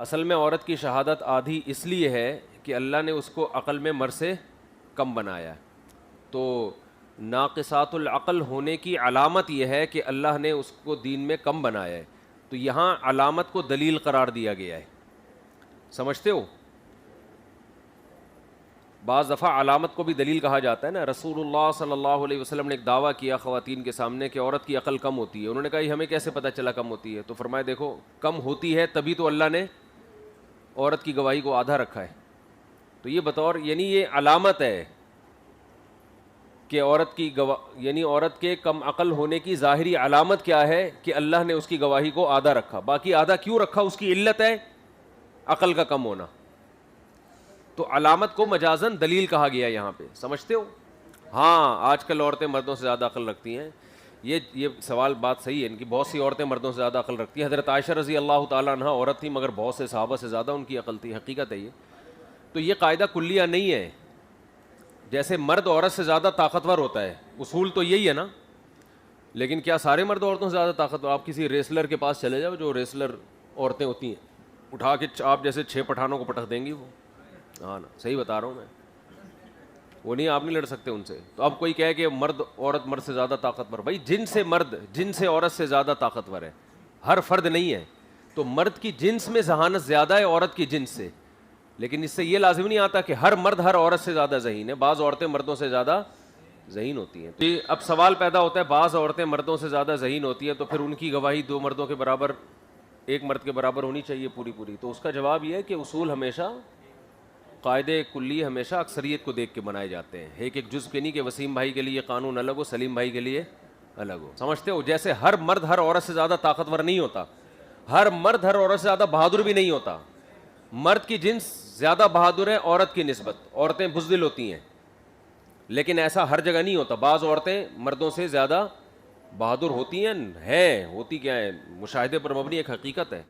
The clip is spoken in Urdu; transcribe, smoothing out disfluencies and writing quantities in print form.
اصل میں عورت کی شہادت آدھی اس لیے ہے کہ اللہ نے اس کو عقل میں مرد سے کم بنایا ہے. تو ناقصات العقل ہونے کی علامت یہ ہے کہ اللہ نے اس کو دین میں کم بنایا ہے. تو یہاں علامت کو دلیل قرار دیا گیا ہے. سمجھتے ہو؟ بعض دفعہ علامت کو بھی دلیل کہا جاتا ہے نا. رسول اللہ صلی اللہ علیہ وسلم نے ایک دعویٰ کیا خواتین کے سامنے کہ عورت کی عقل کم ہوتی ہے. انہوں نے کہا یہ ہمیں کیسے پتہ چلا کم ہوتی ہے؟ تو فرمایا دیکھو کم ہوتی ہے تبھی تو اللہ نے عورت کی گواہی کو آدھا رکھا ہے. تو یہ بطور یعنی یہ علامت ہے کہ عورت کی یعنی عورت کے کم عقل ہونے کی ظاہری علامت کیا ہے کہ اللہ نے اس کی گواہی کو آدھا رکھا. باقی آدھا کیوں رکھا؟ اس کی علت ہے عقل کا کم ہونا. تو علامت کو مجازن دلیل کہا گیا یہاں پہ. سمجھتے ہو؟ ہاں آج کل عورتیں مردوں سے زیادہ عقل رکھتی ہیں. یہ سوال بات صحیح ہے ان کی. بہت سی عورتیں مردوں سے زیادہ عقل رکھتی ہیں. حضرت عائشہ رضی اللہ تعالیٰ عنہا عورت تھی مگر بہت سے صحابہ سے زیادہ ان کی عقل تھی. حقیقت ہے یہ. تو یہ قاعدہ کلیہ نہیں ہے. جیسے مرد عورت سے زیادہ طاقتور ہوتا ہے اصول تو یہی ہے نا. لیکن کیا سارے مرد عورتوں سے زیادہ طاقتور؟ آپ کسی ریسلر کے پاس چلے جاؤ, جو ریسلر عورتیں ہوتی ہیں, اٹھا کے آپ جیسے 6 پٹھانوں کو پٹک دیں گی وہ. ہاں نا, صحیح بتا رہا ہوں میں. وہ نہیں, آپ نہیں لڑ سکتے ان سے. تو اب کوئی کہے کہ عورت مرد سے زیادہ طاقتور, بھائی جن سے مرد جن سے عورت سے زیادہ طاقتور ہے, ہر فرد نہیں ہے. تو مرد کی جنس میں ذہانت زیادہ ہے عورت کی جنس سے, لیکن اس سے یہ لازم نہیں آتا کہ ہر مرد ہر عورت سے زیادہ ذہین ہے. بعض عورتیں مردوں سے زیادہ ذہین ہوتی ہیں. تو اب سوال پیدا ہوتا ہے بعض عورتیں مردوں سے زیادہ ذہین ہوتی ہیں تو پھر ان کی گواہی 2 مردوں کے برابر, 1 مرد کے برابر ہونی چاہیے پوری پوری. تو اس کا جواب یہ ہے کہ اصول ہمیشہ, قاعدے کلی ہمیشہ اکثریت کو دیکھ کے بنائے جاتے ہیں. ایک جز کے نہیں کہ وسیم بھائی کے لیے قانون الگ ہو, سلیم بھائی کے لیے الگ ہو. سمجھتے ہو؟ جیسے ہر مرد ہر عورت سے زیادہ طاقتور نہیں ہوتا, ہر مرد ہر عورت سے زیادہ بہادر بھی نہیں ہوتا. مرد کی جنس زیادہ بہادر ہے عورت کی نسبت, عورتیں بزدل ہوتی ہیں, لیکن ایسا ہر جگہ نہیں ہوتا. بعض عورتیں مردوں سے زیادہ بہادر ہوتی ہیں. ہوتی کیا ہے؟ مشاہدے پر مبنی ایک حقیقت ہے.